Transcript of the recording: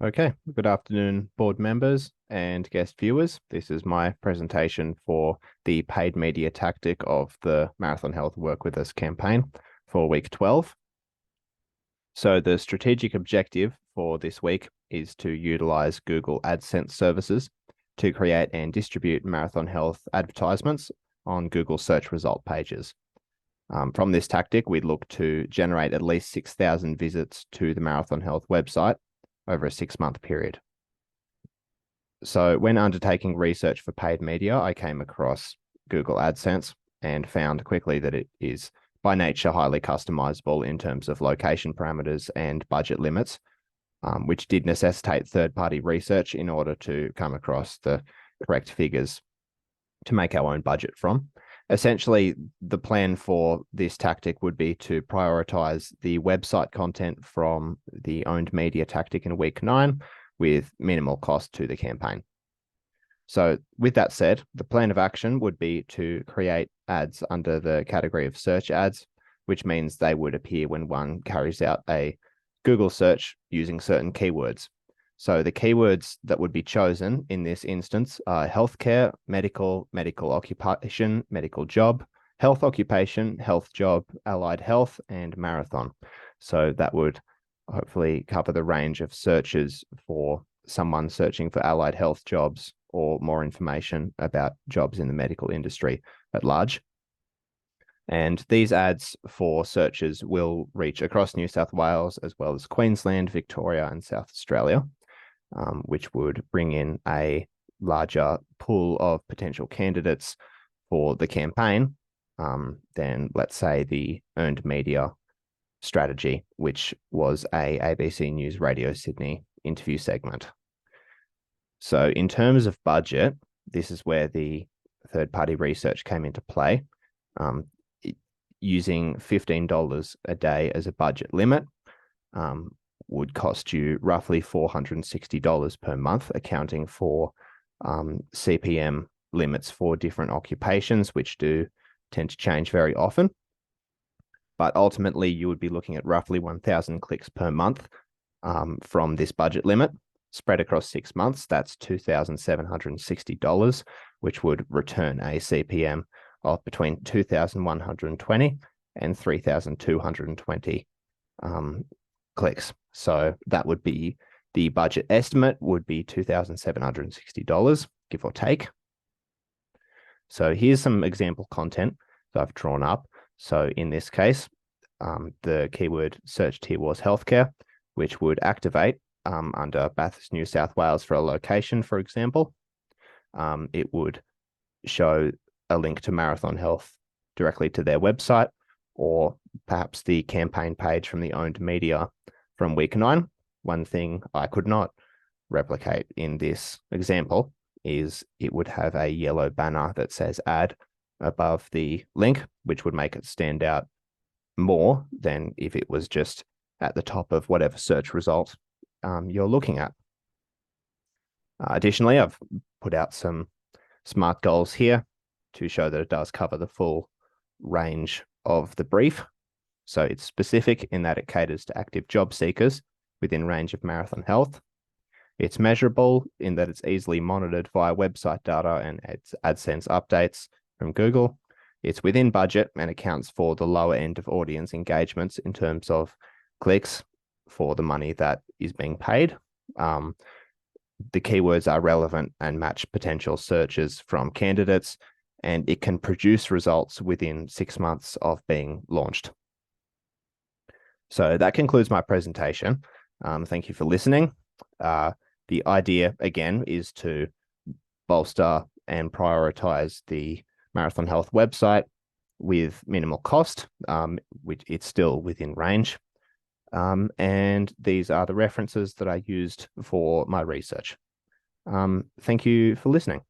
Okay, good afternoon, board members and guest viewers. This is my presentation for the paid media tactic of the Marathon Health Work With Us campaign for week 12. So the strategic objective for this week is to utilize Google AdSense services to create and distribute Marathon Health advertisements on Google search result pages. From this tactic, we look to generate at least 6,000 visits to the Marathon Health website over a 6-month period. So when undertaking research for paid media, I came across Google AdSense and found quickly that it is by nature highly customizable in terms of location parameters and budget limits, which did necessitate third-party research in order to come across the correct figures to make our own budget from. Essentially, the plan for this tactic would be to prioritize the website content from the owned media tactic in week 9 with minimal cost to the campaign. So with that said, the plan of action would be to create ads under the category of search ads, which means they would appear when one carries out a Google search using certain keywords. So the keywords that would be chosen in this instance are healthcare, medical, medical occupation, medical job, health occupation, health job, allied health, and marathon. So that would hopefully cover the range of searches for someone searching for allied health jobs or more information about jobs in the medical industry at large. And these ads for searches will reach across New South Wales as well as Queensland, Victoria, and South Australia. Which would bring in a larger pool of potential candidates for the campaign than, let's say, the earned media strategy, which was a ABC News Radio Sydney interview segment. So in terms of budget, this is where the third-party research came into play. Using $15 a day as a budget limit, would cost you roughly $460 per month, accounting for CPM limits for different occupations, which do tend to change very often. But ultimately, you would be looking at roughly 1,000 clicks per month from this budget limit, spread across 6 months. That's $2,760, which would return a CPM of between 2,120 and 3,220 clicks. So that would be the budget estimate would be $2,760, give or take. So here's some example content that I've drawn up. So in this case, the keyword searched here was healthcare, which would activate under Bathurst, New South Wales for a location, for example. It would show a link to Marathon Health directly to their website, or perhaps the campaign page from the owned media from week 9. One thing I could not replicate in this example is it would have a yellow banner that says ad above the link, which would make it stand out more than if it was just at the top of whatever search result you're looking at. Additionally, I've put out some SMART goals here to show that it does cover the full range of the brief. So it's specific in that it caters to active job seekers within range of Marathon Health. It's measurable in that it's easily monitored via website data and AdSense updates from Google. It's within budget and accounts for the lower end of audience engagements in terms of clicks for the money that is being paid. The keywords are relevant and match potential searches from candidates, and it can produce results within 6 months of being launched. So that concludes my presentation. Thank you for listening. The idea, again, is to bolster and prioritize the Marathon Health website with minimal cost, which it's still within range. And these are the references that I used for my research. Thank you for listening.